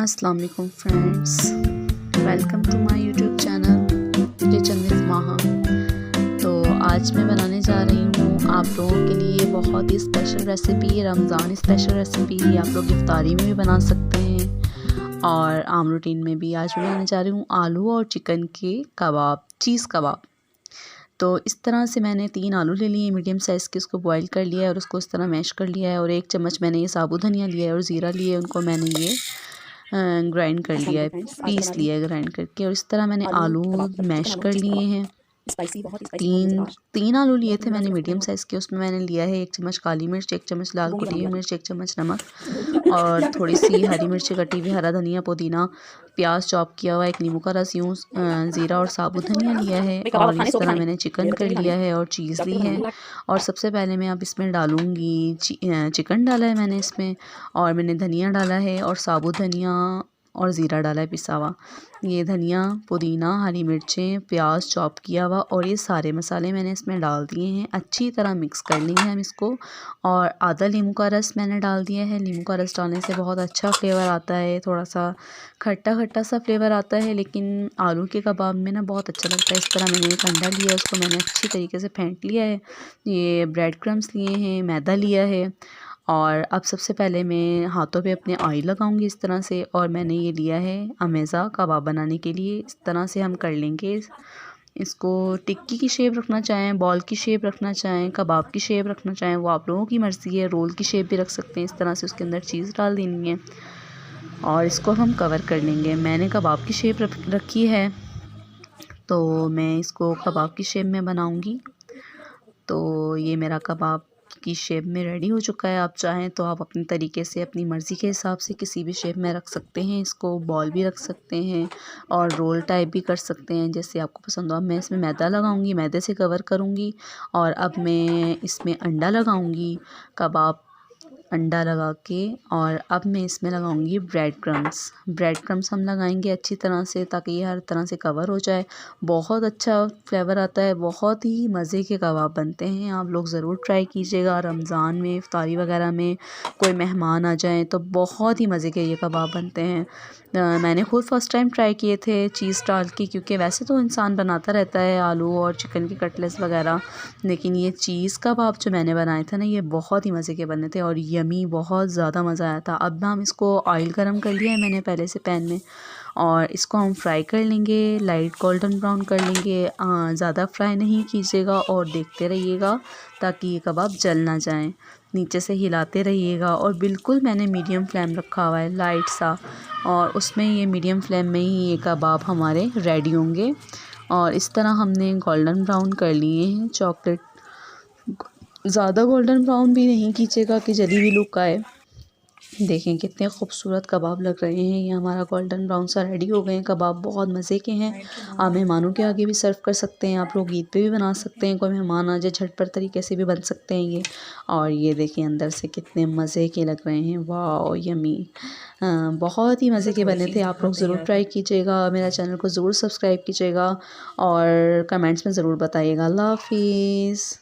अस्सलाम वालेकुम friends, welcome to my YouTube channel kitchen with Maha. तो आज मैं बनाने जा रही हूँ आप लोगों के लिए बहुत ही special recipe, Ramzan special recipe. आप लोग इफ्तारी में भी बना सकते हैं और आम रूटीन में भी। आज मैं बनाने जा रही हूँ आलू और चिकन के कबाब, चीज़ कबाब। तो इस तरह से मैंने 3 आलू ले लिए मीडियम साइज़ के, उसको बॉईल कर लिया है और उसको इस तरह मैश कर लिया है। और 1 चम्मच मैंने ये साबुत धनिया लिया है और ज़ीरा लिए है, उनको मैंने ये ग्राइंड कर लिया है, पीस लिया है ग्राइंड करके। और इस तरह मैंने आलू मैश कर लिए हैं। तीन आलू लिए थे मैंने मीडियम साइज़ के। उसमें मैंने लिया है 1 चम्मच काली मिर्च, 1 चम्मच लाल कुटी हुई मिर्च, 1 चम्मच नमक और थोड़ी सी हरी मिर्ची कटी हुई, हरा धनिया, पुदीना, प्याज चॉप किया हुआ, 1 नींबू का रस, यूँ ज़ीरा और साबुत धनिया लिया है। और इस तरह मैंने चिकन कर लिया है और चीज़ ली है। और सबसे पहले मैं अब इसमें डालूँगी चिकन डाला है मैंने इसमें, और मैंने धनिया डाला है और साबुत धनिया और ज़ीरा डाला है पिसा हुआ। ये धनिया, पुदीना, हरी मिर्चें, प्याज चॉप किया हुआ और ये सारे मसाले मैंने इसमें डाल दिए हैं। अच्छी तरह मिक्स कर लेंगे हम इसको। और आधा नींबू का रस मैंने डाल दिया है। नींबू का रस डालने से बहुत अच्छा फ्लेवर आता है, थोड़ा सा खट्टा खट्टा सा फ्लेवर आता है, लेकिन आलू के कबाब में ना बहुत अच्छा लगता है। इस तरह मैंने एक अंडा लिया, उसको मैंने अच्छी तरीके से फेंट लिया है। ये ब्रेड क्रम्स लिए हैं, मैदा लिया है। और अब सबसे पहले मैं हाथों पे अपने ऑयल लगाऊंगी इस तरह से। और मैंने ये लिया है अमेज़ा कबाब बनाने के लिए। इस तरह से हम कर लेंगे इसको। टिक्की की शेप रखना चाहें, बॉल की शेप रखना चाहें, कबाब की शेप रखना चाहें, वो आप लोगों की मर्ज़ी है। रोल की शेप भी रख सकते हैं। इस तरह से उसके अंदर चीज़ डाल देनी है और इसको हम कवर कर लेंगे। मैंने कबाब की शेप रखी है, तो मैं इसको कबाब की शेप में बनाऊंगी। तो ये मेरा कबाब की शेप में रेडी हो चुका है। आप चाहें तो आप अपने तरीके से, अपनी मर्ज़ी के हिसाब से किसी भी शेप में रख सकते हैं। इसको बॉल भी रख सकते हैं और रोल टाइप भी कर सकते हैं, जैसे आपको पसंद हो। अब मैं इसमें मैदा लगाऊंगी, मैदे से कवर करूंगी। और अब मैं इसमें अंडा लगाऊंगी, कबाब अंडा लगा के। और अब मैं इसमें लगाऊंगी ब्रेड क्रम्स हम लगाएंगे अच्छी तरह से, ताकि ये हर तरह से कवर हो जाए। बहुत अच्छा फ्लेवर आता है, बहुत ही मज़े के कबाब बनते हैं। आप लोग ज़रूर ट्राई कीजिएगा। रमज़ान में इफ्तारी वगैरह में कोई मेहमान आ जाए तो बहुत ही मज़े के ये कबाब बनते हैं। मैंने खुद फ़र्स्ट टाइम ट्राई किए थे चीज़ डाल के, क्योंकि वैसे तो इंसान बनाता रहता है आलू और चिकन के कटलेट्स वगैरह, लेकिन ये चीज़ कबाब जो मैंने बनाए थे ना, ये बहुत ही मज़े के बने थे और यमी, बहुत ज़्यादा मज़ा आया था। अब हम इसको ऑयल गरम कर लिया है मैंने पहले से पैन में, और इसको हम फ्राई कर लेंगे, लाइट गोल्डन ब्राउन कर लेंगे। ज़्यादा फ्राई नहीं कीजिएगा और देखते रहिएगा ताकि ये कबाब जल ना जाएं। नीचे से हिलाते रहिएगा। और बिल्कुल मैंने मीडियम फ्लेम रखा हुआ है, लाइट सा, और उसमें ये मीडियम फ्लेम में ही ये कबाब हमारे रेडी होंगे। और इस तरह हमने गोल्डन ब्राउन कर लिए हैं। चॉकलेट, ज़्यादा गोल्डन ब्राउन भी नहीं कीजिएगा कि जली हुई लुक आए। देखें कितने खूबसूरत कबाब लग रहे हैं। ये हमारा गोल्डन ब्राउन सा रेडी हो गए हैं कबाब, बहुत मज़े के हैं। आप मेहमानों के आगे भी सर्व कर सकते हैं, आप लोग ईद पे भी बना सकते हैं। कोई मेहमान आ जाए, झटपट तरीके से भी बन सकते हैं ये। और ये देखिए अंदर से कितने मज़े के लग रहे हैं, वाह यमी। बहुत ही मज़े के बने थे। आप लोग ज़रूर ट्राई कीजिएगा। मेरा चैनल को ज़रूर सब्सक्राइब कीजिएगा और कमेंट्स में ज़रूर बताइएगा। अल्लाह हाफिज़।